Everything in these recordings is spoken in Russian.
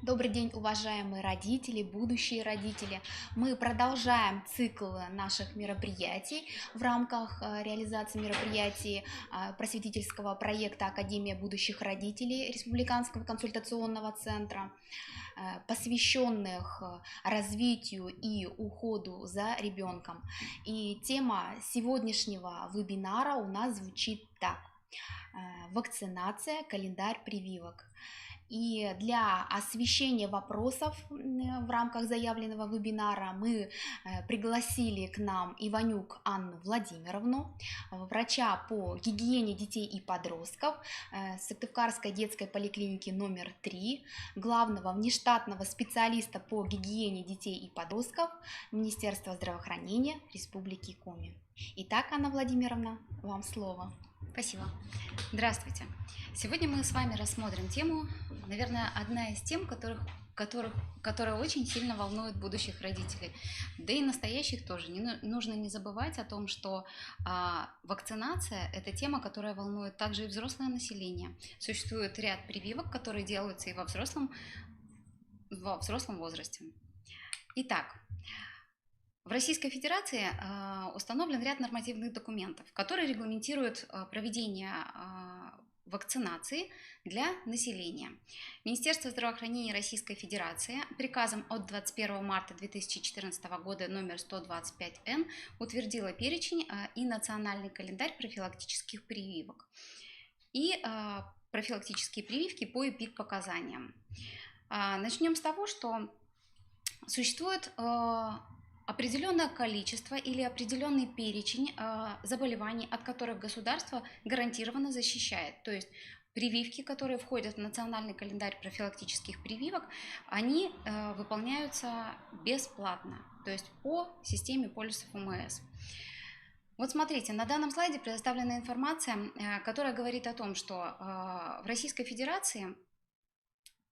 Добрый день, уважаемые родители, будущие родители. Мы продолжаем цикл наших мероприятий в рамках реализации мероприятий просветительского проекта Академия будущих родителей Республиканского консультационного центра, посвященных развитию и уходу за ребенком. И тема сегодняшнего вебинара у нас звучит так: вакцинация, календарь прививок. И для освещения вопросов в рамках заявленного вебинара мы пригласили к нам Иванюк Анну Владимировну, врача по гигиене детей и подростков Сыктывкарской детской поликлиники номер 3, главного внештатного специалиста по гигиене детей и подростков Министерства здравоохранения Республики Коми. Итак, Анна Владимировна, вам слово. Спасибо. Здравствуйте. Сегодня мы с вами рассмотрим тему, наверное, одна из тем, которая очень сильно волнует будущих родителей, да и настоящих тоже. Нужно не забывать о том, что вакцинация – это тема, которая волнует также и взрослое население. Существует ряд прививок, которые делаются и во взрослом возрасте. Итак, в Российской Федерации установлен ряд нормативных документов, которые регламентируют проведение вакцинации для населения. Министерство здравоохранения Российской Федерации приказом от 21 марта 2014 года номер 125Н утвердило перечень и национальный календарь профилактических прививок и профилактические прививки по эпидпоказаниям. Начнем с того, что существует определенное количество или определенный перечень заболеваний, от которых государство гарантированно защищает. То есть прививки, которые входят в национальный календарь профилактических прививок, они выполняются бесплатно, то есть по системе полисов ОМС. Вот смотрите, на данном слайде предоставлена информация, которая говорит о том, что в Российской Федерации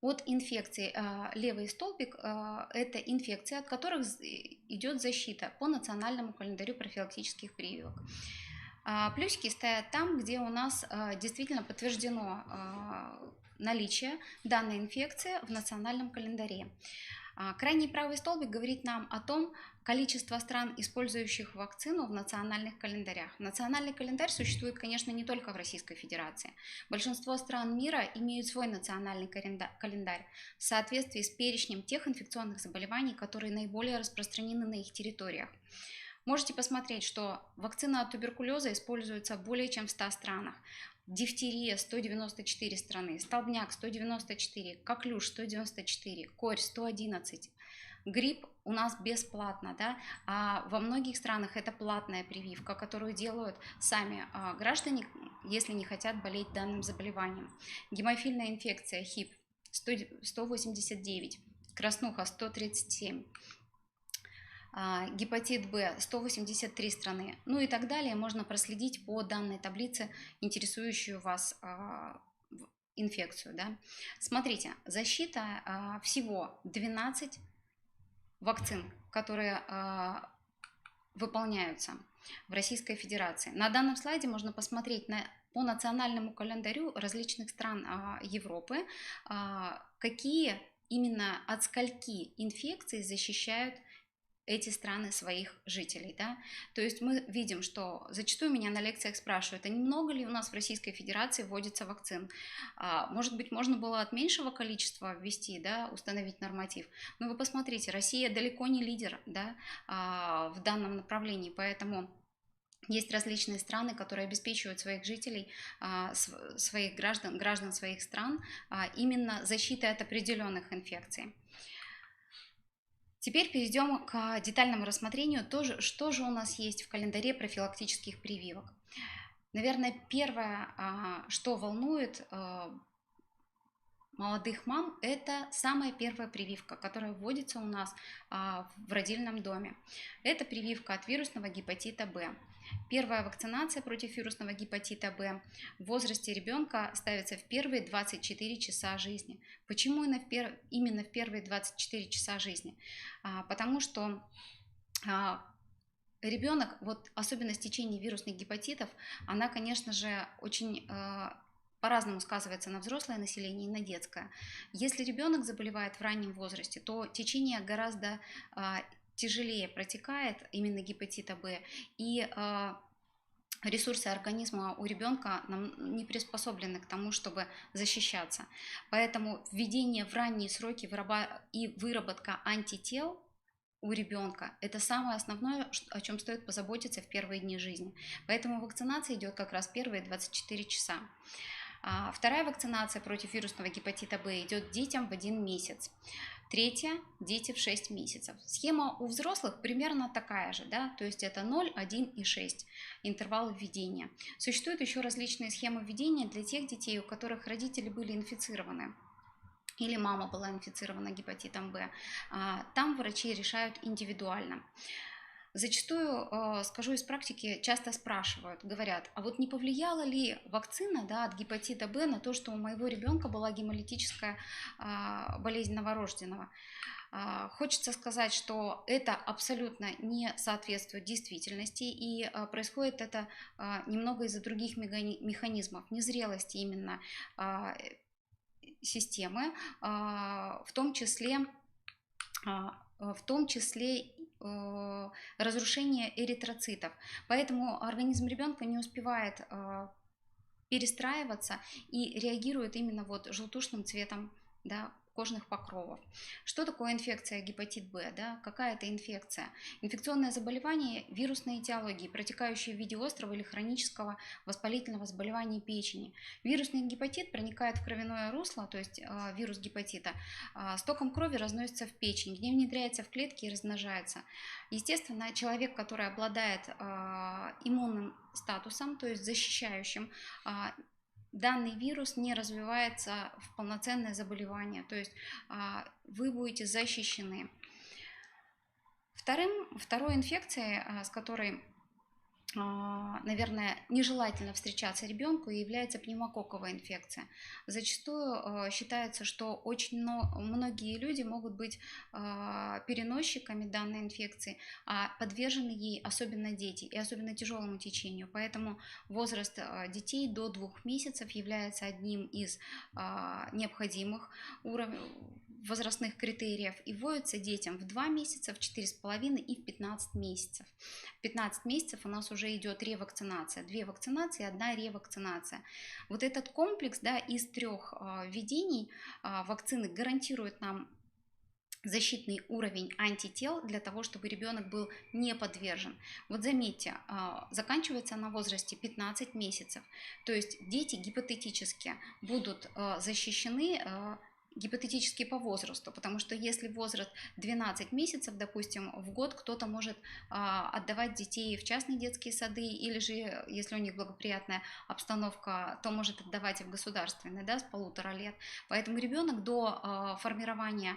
от инфекций левый столбик – это инфекции, от которых идет защита по национальному календарю профилактических прививок. Плюсики стоят там, где у нас действительно подтверждено наличие данной инфекции в национальном календаре. Крайний правый столбик говорит нам о том, количество стран, использующих вакцину в национальных календарях. Национальный календарь существует, конечно, не только в Российской Федерации. Большинство стран мира имеют свой национальный календарь в соответствии с перечнем тех инфекционных заболеваний, которые наиболее распространены на их территориях. Можете посмотреть, что вакцина от туберкулеза используется более чем в 100 странах. Дифтерия – 194 страны, столбняк – 194, коклюш – 194, корь – 111. Грипп у нас бесплатно, да? А во многих странах это платная прививка, которую делают сами граждане, если не хотят болеть данным заболеванием. Гемофильная инфекция ХИВ – 189, краснуха – 137. Гепатит Б – 183 страны, ну и так далее. Можно проследить по данной таблице интересующую вас инфекцию. Да? Смотрите, защита всего 12 вакцин, которые выполняются в Российской Федерации. На данном слайде можно посмотреть по национальному календарю различных стран Европы, какие именно от скольки инфекций защищают эти страны своих жителей. Да? То есть мы видим, что зачастую меня на лекциях спрашивают, а немного ли у нас в Российской Федерации вводится вакцин? Может быть, можно было от меньшего количества ввести, да, установить норматив. Но вы посмотрите, Россия далеко не лидер, да, в данном направлении, поэтому есть различные страны, которые обеспечивают своих жителей, своих граждан своих стран именно защитой от определенных инфекций. Теперь перейдем к детальному рассмотрению, что же у нас есть в календаре профилактических прививок. Наверное, первое, что волнует молодых мам, это самая первая прививка, которая вводится у нас в родильном доме. Это прививка от вирусного гепатита Б. Первая вакцинация против вирусного гепатита Б в возрасте ребенка ставится в первые 24 часа жизни. Почему именно в первые 24 часа жизни? Потому что ребенок, вот особенность течения вирусных гепатитов, она, конечно же, очень по-разному сказывается на взрослое население и на детское. Если ребенок заболевает в раннем возрасте, то течение гораздо тяжелее протекает, именно гепатита Б, и ресурсы организма у ребенка не приспособлены к тому, чтобы защищаться. Поэтому введение в ранние сроки и выработка антител у ребенка – это самое основное, о чем стоит позаботиться в первые дни жизни. Поэтому вакцинация идет как раз первые 24 часа. Вторая вакцинация против вирусного гепатита Б идет детям в 1 месяц. Третья – дети в 6 месяцев. Схема у взрослых примерно такая же, да? То есть это 0, 1 и 6 интервал введения. Существуют еще различные схемы введения для тех детей, у которых родители были инфицированы или мама была инфицирована гепатитом Б. Там врачи решают индивидуально. Зачастую, скажу из практики, часто спрашивают, говорят, а вот не повлияла ли вакцина, да, от гепатита Б на то, что у моего ребенка была гемолитическая болезнь новорожденного? Хочется сказать, что это абсолютно не соответствует действительности, и происходит это немного из-за других механизмов, незрелости именно системы, в том числе разрушение эритроцитов. Поэтому организм ребенка не успевает перестраиваться и реагирует именно вот желтушным цветом, да, кожных покровов. Что такое инфекция гепатит Б? Да? Какая это инфекция? Инфекционное заболевание вирусной этиологии, протекающее в виде острого или хронического воспалительного заболевания печени. Вирусный гепатит проникает в кровяное русло, то есть вирус гепатита, с током крови разносится в печень, где внедряется в клетки и размножается. Естественно, человек, который обладает иммунным статусом, то есть защищающим, данный вирус не развивается в полноценное заболевание, то есть вы будете защищены. Второй инфекцией, с которой, наверное, нежелательно встречаться ребенку, является пневмококковая инфекция. Зачастую считается, что очень многие люди могут быть переносчиками данной инфекции, а подвержены ей особенно дети и особенно тяжелому течению. Поэтому возраст детей до 2 месяцев является одним из необходимых возрастных критериев и вводится детям в 2 месяца, в 4,5 и в 15 месяцев. В 15 месяцев у нас уже идет ревакцинация, 2 вакцинации, 1 ревакцинация. Вот этот комплекс, да, из 3 введений вакцины гарантирует нам защитный уровень антител для того, чтобы ребенок был не подвержен. Вот заметьте, заканчивается на возрасте 15 месяцев, то есть дети гипотетически будут защищены гипотетически по возрасту, потому что если возраст 12 месяцев, допустим, в год кто-то может отдавать детей в частные детские сады, или же, если у них благоприятная обстановка, то может отдавать и в государственные, да, с 1,5 лет. Поэтому ребенок до формирования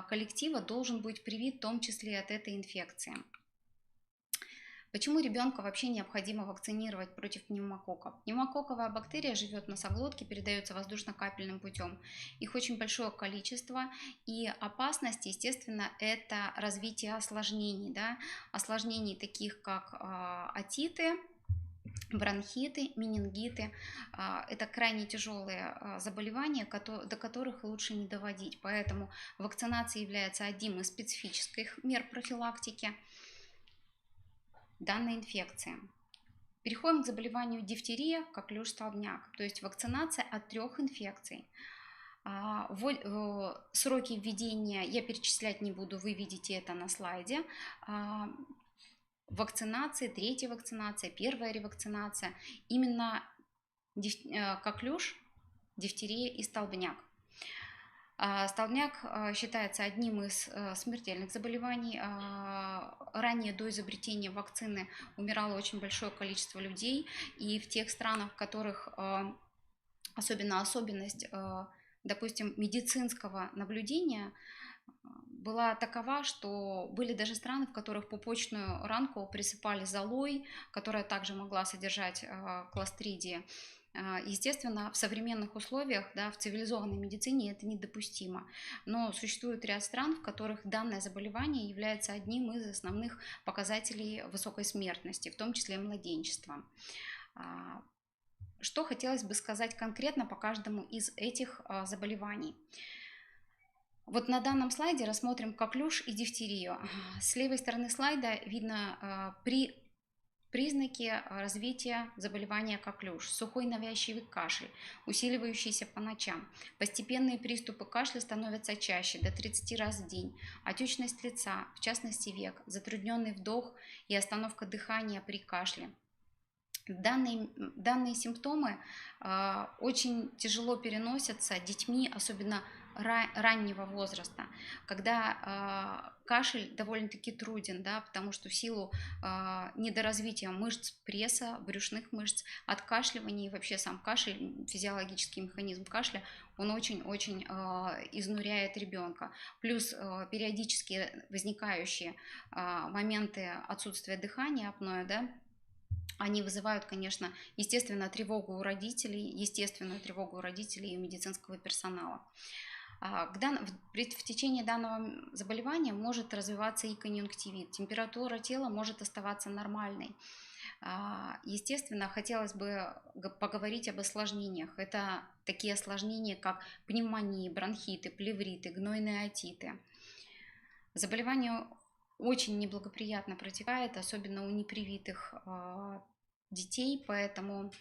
коллектива должен быть привит в том числе от этой инфекции. Почему ребенка вообще необходимо вакцинировать против пневмококков? Пневмококковая бактерия живет в носоглотке, передается воздушно-капельным путем. Их очень большое количество, и опасность, естественно, это развитие осложнений, да? Осложнений таких как отиты, бронхиты, менингиты. Это крайне тяжелые заболевания, до которых лучше не доводить. Поэтому вакцинация является одним из специфических мер профилактики данной инфекции. Переходим к заболеванию дифтерия, коклюш, столбняк, то есть вакцинация от 3 инфекций. Сроки введения я перечислять не буду, вы видите это на слайде. Вакцинации, 3-я вакцинация, 1-я ревакцинация, именно коклюш, дифтерия и столбняк. Столбняк считается одним из смертельных заболеваний. Ранее до изобретения вакцины умирало очень большое количество людей, и в тех странах, в которых особенность, допустим, медицинского наблюдения была такова, что были даже страны, в которых пупочную ранку присыпали золой, которая также могла содержать кластридии. Естественно, в современных условиях, да, в цивилизованной медицине это недопустимо. Но существует ряд стран, в которых данное заболевание является одним из основных показателей высокой смертности, в том числе младенчества. что хотелось бы сказать конкретно по каждому из этих заболеваний. Вот на данном слайде рассмотрим коклюш и дифтерию. С левой стороны слайда видно признаки развития заболевания коклюш: сухой навязчивый кашель, усиливающийся по ночам. Постепенные приступы кашля становятся чаще, до 30 раз в день. Отечность лица, в частности век, затрудненный вдох и остановка дыхания при кашле. Данные симптомы очень тяжело переносятся детьми, особенно раннего возраста, когда кашель довольно-таки труден, да, потому что в силу недоразвития мышц пресса, брюшных мышц, откашливания и вообще сам кашель, физиологический механизм кашля, он очень-очень изнуряет ребенка. Плюс периодически возникающие моменты отсутствия дыхания, апноэ, да, они вызывают, конечно, естественную тревогу у родителей и медицинского персонала. В течение данного заболевания может развиваться и конъюнктивит. Температура тела может оставаться нормальной. Естественно, хотелось бы поговорить об осложнениях. Это такие осложнения, как пневмонии, бронхиты, плевриты, гнойные отиты. Заболевание очень неблагоприятно протекает, особенно у непривитых детей, поэтому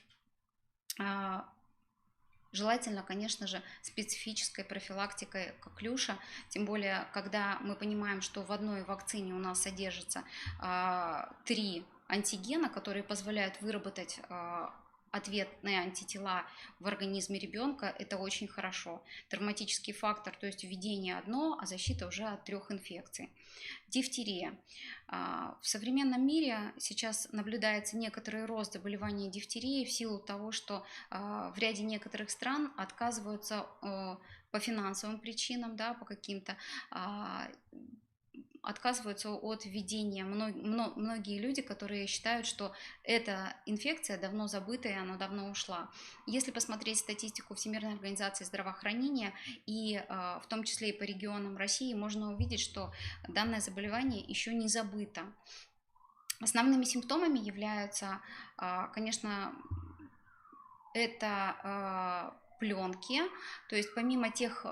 желательно, конечно же, специфической профилактикой коклюша, тем более, когда мы понимаем, что в одной вакцине у нас содержится 3 антигена, которые позволяют выработать ответные антитела в организме ребенка, это очень хорошо. Травматический фактор, то есть введение одно, а защита уже от 3 инфекций. Дифтерия. В современном мире сейчас наблюдается некоторый рост заболевания дифтерией в силу того, что в ряде некоторых стран отказываются по финансовым причинам, да, по каким-то отказываются от введения многие люди, которые считают, что эта инфекция давно забыта и она давно ушла. Если посмотреть статистику Всемирной организации здравоохранения и в том числе и по регионам России, можно увидеть, что данное заболевание еще не забыто. Основными симптомами являются, конечно, это пленки, то есть помимо тех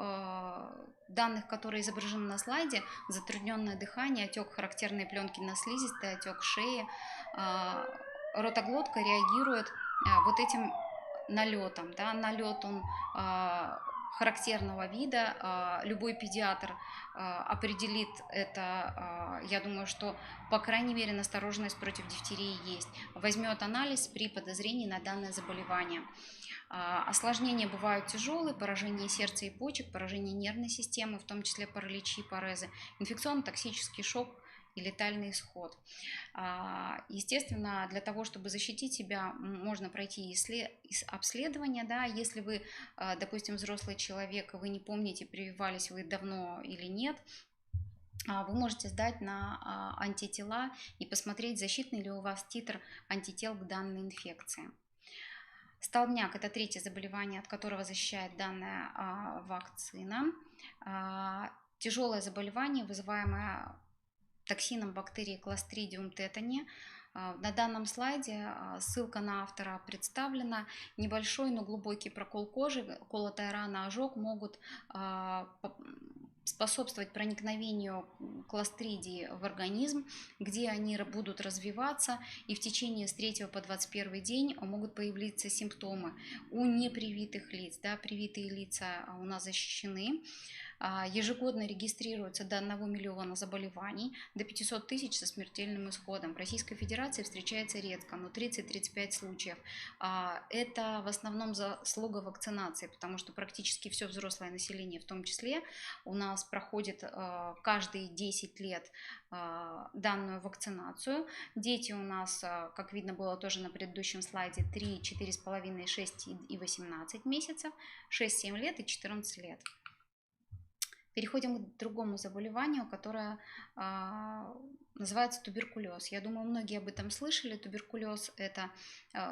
данных, которые изображены на слайде, затрудненное дыхание, отек характерной пленки на слизистой, отек шеи, ротоглотка реагирует вот этим налетом. Да? Налет он характерного вида, любой педиатр определит это, я думаю, что, по крайней мере, настороженность против дифтерии есть. Возьмет анализ при подозрении на данное заболевание. Осложнения бывают тяжелые: поражение сердца и почек, поражение нервной системы, в том числе параличи, парезы, инфекционно-токсический шок и летальный исход. Естественно, для того, чтобы защитить себя, можно пройти обследование. Да? Если вы, допустим, взрослый человек, вы не помните, прививались вы давно или нет, вы можете сдать на антитела и посмотреть, защитный ли у вас титр антител к данной инфекции. Столбняк – это 3-е заболевание, от которого защищает данная вакцина. Тяжелое заболевание, вызываемое токсином бактерии Clostridium tetani. На данном слайде ссылка на автора представлена. Небольшой, но глубокий прокол кожи, колотая рана, ожог могут способствовать проникновению кластридии в организм, где они будут развиваться, и в течение с 3 по 21 день могут появиться симптомы у непривитых лиц. Да, привитые лица у нас защищены. Ежегодно регистрируется до 1 миллиона заболеваний, до 500 тысяч со смертельным исходом. В Российской Федерации встречается редко, но 30-35 случаев. Это в основном заслуга вакцинации, потому что практически все взрослое население, в том числе, у нас проходит каждые 10 лет данную вакцинацию. Дети у нас, как видно было тоже на предыдущем слайде, 3, 4,5, 6 и 18 месяцев, 6-7 лет и 14 лет. Переходим к другому заболеванию, которое называется туберкулез. Я думаю, многие об этом слышали. Туберкулез – это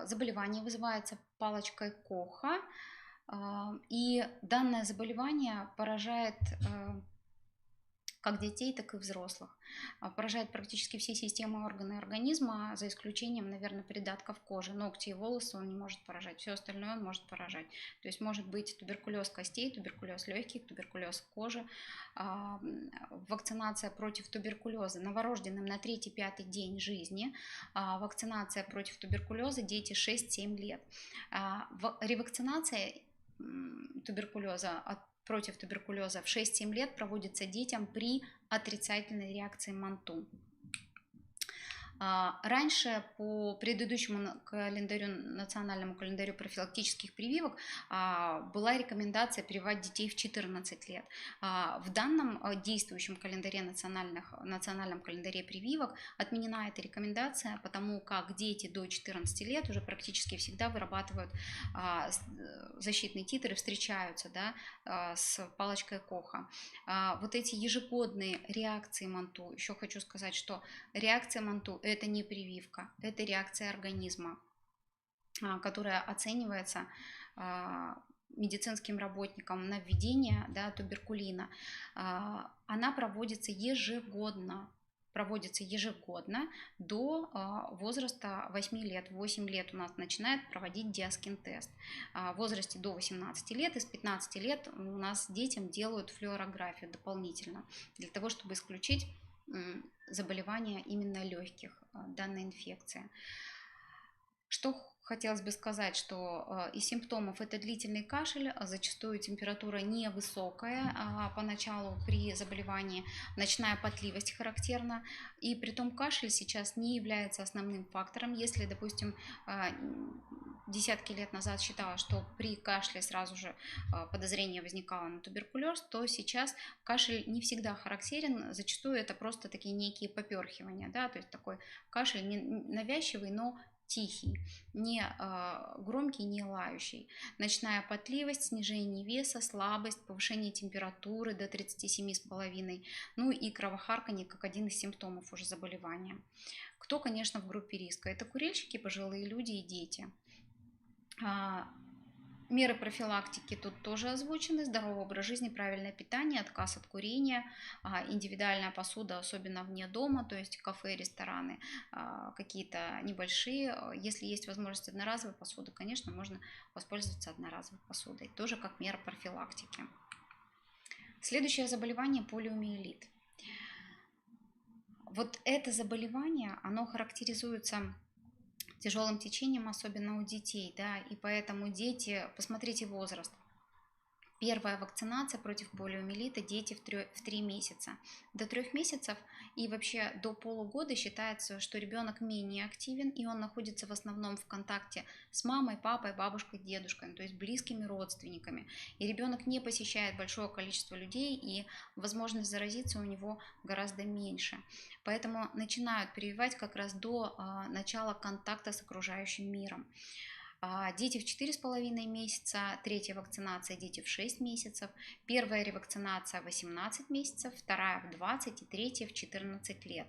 заболевание, вызывается палочкой Коха. И данное заболевание поражает как детей, так и взрослых. Поражает практически все системы органы организма, за исключением, наверное, придатков кожи. Ногти и волосы он не может поражать, все остальное он может поражать. То есть может быть туберкулез костей, туберкулез легких, туберкулез кожи. Вакцинация против туберкулеза новорожденным на 3-5 день жизни, вакцинация против туберкулеза дети 6-7 лет. Ревакцинация туберкулеза против туберкулеза в 6-7 лет проводится детям при отрицательной реакции МАНТУ. Раньше по предыдущему календарю, национальному календарю профилактических прививок была рекомендация прививать детей в 14 лет. В данном действующем календаре национальном календаре прививок отменена эта рекомендация, потому как дети до 14 лет уже практически всегда вырабатывают защитные титры, встречаются, да, с палочкой Коха. Вот эти ежегодные реакции МАНТУ, еще хочу сказать, что реакция МАНТУ – это не прививка, это реакция организма, которая оценивается медицинским работникам на введение, да, туберкулина. Она проводится ежегодно до возраста 8 лет. В 8 лет у нас начинает проводить диаскин-тест. В возрасте до 18 лет и с 15 лет у нас детям делают флюорографию дополнительно, для того, чтобы исключить заболевания именно легких данной инфекции. Что хотелось бы сказать, что из симптомов это длительный кашель, зачастую температура невысокая поначалу при заболевании, ночная потливость характерна, и притом кашель сейчас не является основным фактором. Если, допустим, десятки лет назад считалось, что при кашле сразу же подозрение возникало на туберкулез, то сейчас кашель не всегда характерен, зачастую это просто такие некие поперхивания, да, то есть такой кашель не навязчивый, но тихий, не громкий, не лающий. Ночная потливость, снижение веса, слабость, повышение температуры до 37,5, ну и кровохарканье как один из симптомов уже заболевания. Кто, конечно, в группе риска? Это курильщики, пожилые люди и дети. Меры профилактики тут тоже озвучены: здоровый образ жизни, правильное питание, отказ от курения, индивидуальная посуда, особенно вне дома, то есть кафе, рестораны какие-то небольшие. Если есть возможность одноразовой посуды, конечно, можно воспользоваться одноразовой посудой, тоже как мера профилактики. Следующее заболевание – полиомиелит. Вот это заболевание, оно характеризуется тяжелым течением, особенно у детей, да, и поэтому дети, посмотрите возраст. Первая вакцинация против полиомиелита дети в 3 месяца. До 3 месяцев и вообще до полугода считается, что ребенок менее активен, и он находится в основном в контакте с мамой, папой, бабушкой, дедушкой, то есть близкими родственниками. И ребенок не посещает большое количество людей, и возможность заразиться у него гораздо меньше. Поэтому начинают прививать как раз до начала контакта с окружающим миром. Дети в 4,5 месяца, третья вакцинация дети в 6 месяцев, первая ревакцинация в 18 месяцев, вторая в 20 и третья в 14 лет.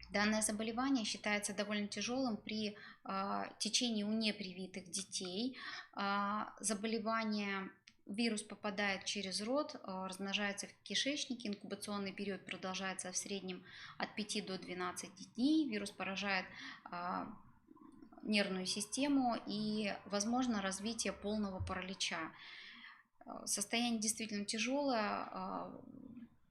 Данное заболевание считается довольно тяжелым при течении у непривитых детей. Заболевание, вирус попадает через рот, размножается в кишечнике, инкубационный период продолжается в среднем от 5 до 12 дней, вирус поражает нервную систему и возможно развитие полного паралича. Состояние действительно тяжелое.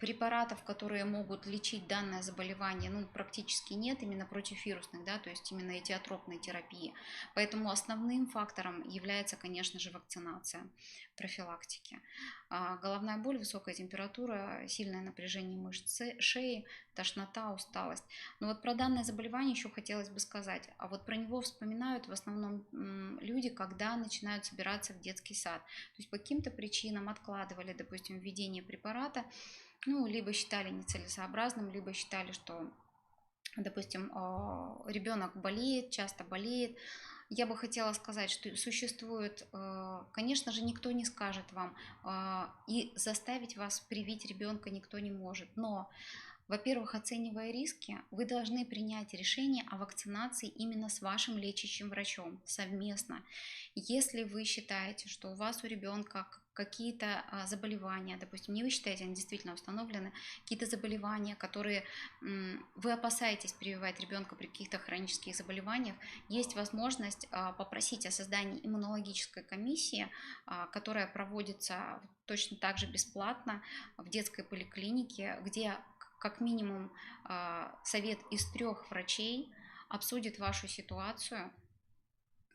Препаратов, которые могут лечить данное заболевание, практически нет, именно противовирусных, да, то есть именно этиотропной терапии. Поэтому основным фактором является, конечно же, вакцинация, профилактики. Головная боль, высокая температура, сильное напряжение мышц шеи, тошнота, усталость. Но вот про данное заболевание еще хотелось бы сказать. А вот про него вспоминают в основном люди, когда начинают собираться в детский сад. То есть по каким-то причинам откладывали, допустим, введение препарата, либо считали нецелесообразным, либо считали, что, допустим, ребенок болеет, часто болеет. Я бы хотела сказать, что существует, конечно же, никто не скажет вам, и заставить вас привить ребенка никто не может, но, во-первых, оценивая риски, вы должны принять решение о вакцинации именно с вашим лечащим врачом совместно. Если вы считаете, что у вас у ребенка какие-то заболевания, допустим, не вы считаете, они действительно установлены, какие-то заболевания, которые вы опасаетесь прививать ребенка при каких-то хронических заболеваниях, есть возможность попросить о создании иммунологической комиссии, которая проводится точно так же бесплатно в детской поликлинике, где как минимум совет из 3 врачей обсудит вашу ситуацию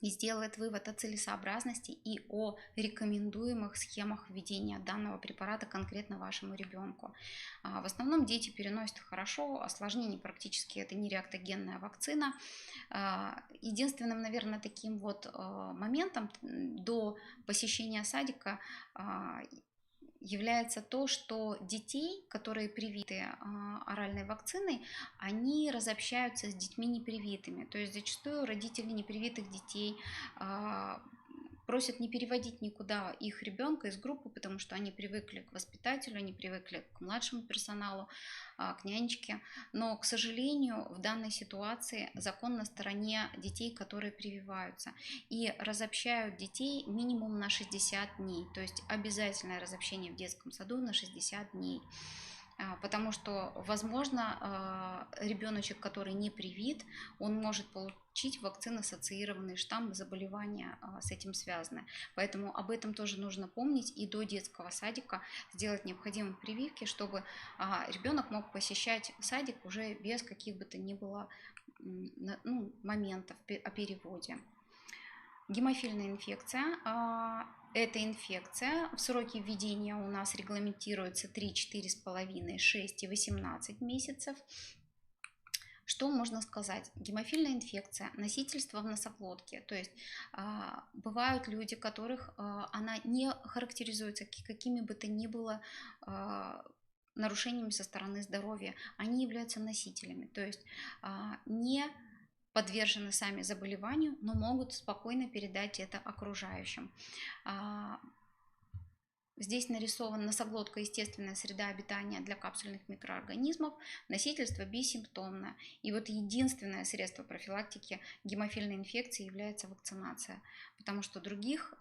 и сделает вывод о целесообразности и о рекомендуемых схемах введения данного препарата конкретно вашему ребенку. В основном дети переносят хорошо, осложнений практически это не реактогенная вакцина. Единственным, наверное, таким вот моментом до посещения садика является то, что детей, которые привиты оральной вакциной, они разобщаются с детьми непривитыми. То есть зачастую родители непривитых детей просят не переводить никуда их ребенка из группы, потому что они привыкли к воспитателю, они привыкли к младшему персоналу, к нянечке. Но, к сожалению, в данной ситуации закон на стороне детей, которые прививаются. И разобщают детей минимум на 60 дней. То есть обязательное разобщение в детском саду на 60 дней. Потому что, возможно, ребеночек, который не привит, он может получить вакцинно-ассоциированный штамм, заболевания с этим связаны. Поэтому об этом тоже нужно помнить и до детского садика сделать необходимые прививки, чтобы ребенок мог посещать садик уже без каких бы то ни было моментов о переводе. Гемофильная инфекция. Эта инфекция в сроке введения у нас регламентируется 3, 4,5, 6 и 18 месяцев. Что можно сказать? Гемофильная инфекция, носительство в носоглотке. То есть бывают люди, которых она не характеризуется какими бы то ни было нарушениями со стороны здоровья. Они являются носителями. То есть не подвержены сами заболеванию, но могут спокойно передать это окружающим. Здесь нарисована носоглотка, естественная среда обитания для капсульных микроорганизмов, носительство бессимптомное. И вот единственное средство профилактики гемофильной инфекции является вакцинация, потому что других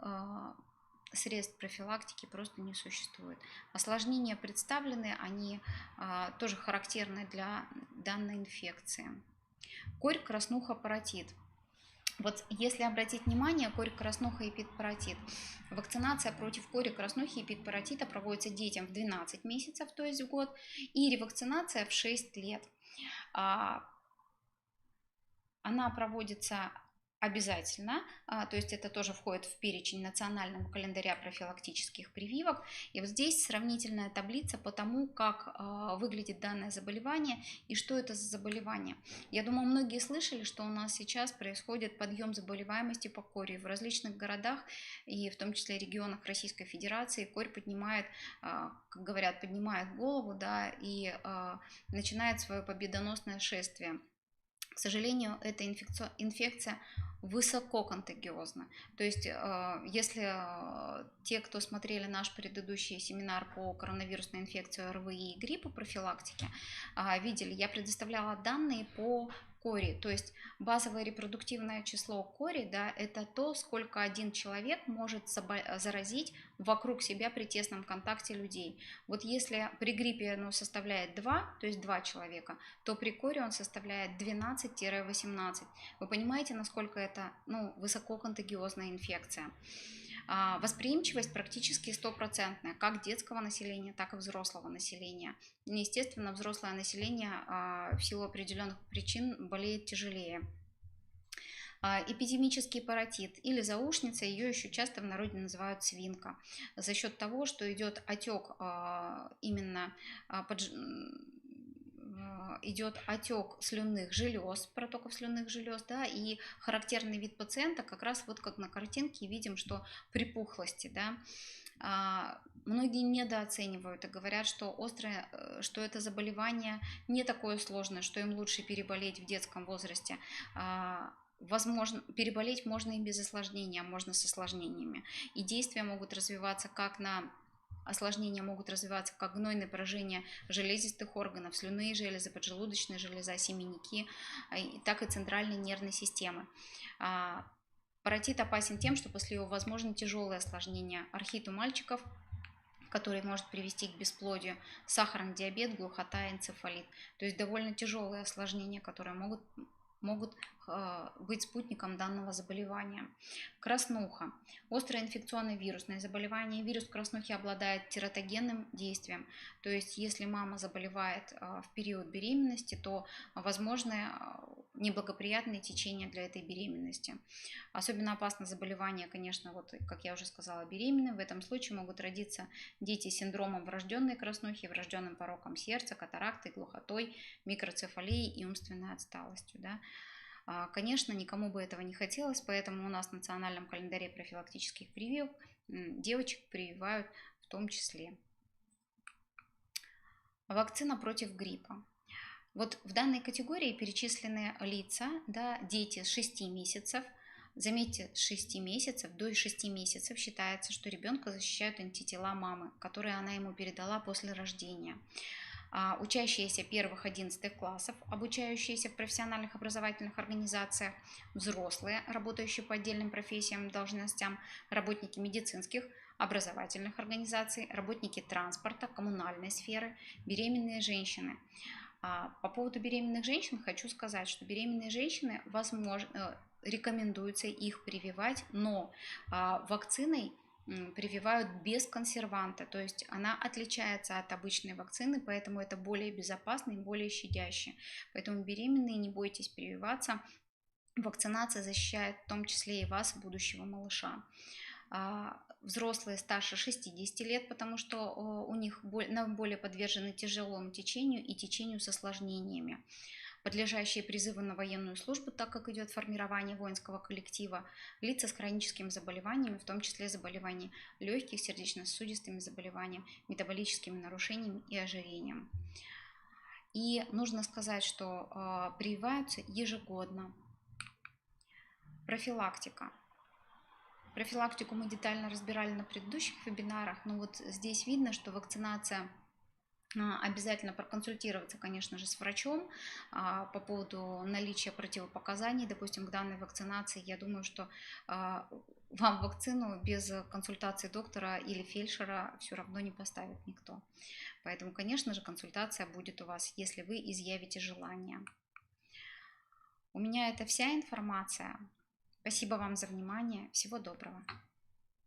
средств профилактики просто не существует. Осложнения представлены, они тоже характерны для данной инфекции. Корь, краснуха, паротит. Вот если обратить внимание, корь, краснуха и эпидпаратит. Вакцинация против кори, краснухи и эпидпаратита проводится детям в 12 месяцев, то есть в год, и ревакцинация в 6 лет. Она проводится обязательно, то есть это тоже входит в перечень национального календаря профилактических прививок. И вот здесь сравнительная таблица по тому, как выглядит данное заболевание и что это за заболевание. Я думаю, многие слышали, что у нас сейчас происходит подъем заболеваемости по кори в различных городах и в том числе регионах Российской Федерации. Корь поднимает, как говорят, поднимает голову, да, и начинает свое победоносное шествие. К сожалению, эта инфекция высоко контагиозна. То есть, если те, кто смотрели наш предыдущий семинар по коронавирусной инфекции, ОРВИ и гриппу профилактике, видели, я предоставляла данные по кори, то есть базовое репродуктивное число кори, да, это то, сколько один человек может заразить вокруг себя при тесном контакте людей. Вот если при гриппе оно составляет 2, то есть 2 человека, то при кори он составляет 12-18. Вы понимаете, насколько это высоко контагиозная инфекция? Восприимчивость практически стопроцентная, как детского населения, так и взрослого населения. Естественно, взрослое население в силу определенных причин болеет тяжелее. Эпидемический паротит или заушница, ее еще часто в народе называют свинка, за счет того, что идет отек идет отек слюнных желез, протоков слюнных желез, да, и характерный вид пациента как раз вот как на картинке видим, что припухлости, да. Многие недооценивают и говорят, что что это заболевание не такое сложное, что им лучше переболеть в детском возрасте. Возможно, переболеть можно и без осложнения, можно с осложнениями. И действия могут развиваться осложнения могут развиваться как гнойное поражение железистых органов, слюнные железы, поджелудочная железа, семенники, так и центральной нервной системы. Паротит опасен тем, что после его возможны тяжелые осложнения. Архит у мальчиков, который может привести к бесплодию, сахарный диабет, глухота, энцефалит. То есть довольно тяжелые осложнения, которые могут быть спутником данного заболевания. Краснуха. Острое инфекционное вирусное заболевание. Вирус краснухи обладает тератогенным действием. То есть если мама заболевает в период беременности, то возможны неблагоприятные течения для этой беременности. Особенно опасно заболевание, конечно, вот как я уже сказала, беременным. В этом случае могут родиться дети с синдромом врожденной краснухи, врожденным пороком сердца, катарактой, глухотой, микроцефалией и умственной отсталостью. Да. Конечно, никому бы этого не хотелось, поэтому у нас в национальном календаре профилактических прививок девочек прививают в том числе. Вакцина против гриппа. Вот в данной категории перечислены лица, да, дети с 6 месяцев. Заметьте, с 6 месяцев, до 6 месяцев считается, что ребенка защищают антитела мамы, которые она ему передала после рождения. Учащиеся первых 11 классов, обучающиеся в профессиональных образовательных организациях, взрослые, работающие по отдельным профессиям и должностям, работники медицинских, образовательных организаций, работники транспорта, коммунальной сферы, беременные женщины. По поводу беременных женщин хочу сказать, что беременные женщины, возможно, рекомендуется их прививать, но вакциной прививают без консерванта, то есть она отличается от обычной вакцины, поэтому это более безопасно и более щадяще. Поэтому беременные, не бойтесь прививаться, вакцинация защищает в том числе и вас, будущего малыша. Взрослые старше 60 лет, потому что у них более подвержены тяжелому течению и течению с осложнениями. Подлежащие призыву на военную службу, так как идет формирование воинского коллектива, лица с хроническими заболеваниями, в том числе заболевания легких, сердечно-сосудистыми заболеваниями, метаболическими нарушениями и ожирением. И нужно сказать, что прививаются ежегодно. Профилактика. Профилактику мы детально разбирали на предыдущих вебинарах, но вот здесь видно, что вакцинация, обязательно проконсультироваться, конечно же, с врачом по поводу наличия противопоказаний, допустим, к данной вакцинации. Я думаю, что вам вакцину без консультации доктора или фельдшера все равно не поставит никто. Поэтому, конечно же, консультация будет у вас, если вы изъявите желание. У меня это вся информация. Спасибо вам за внимание. Всего доброго.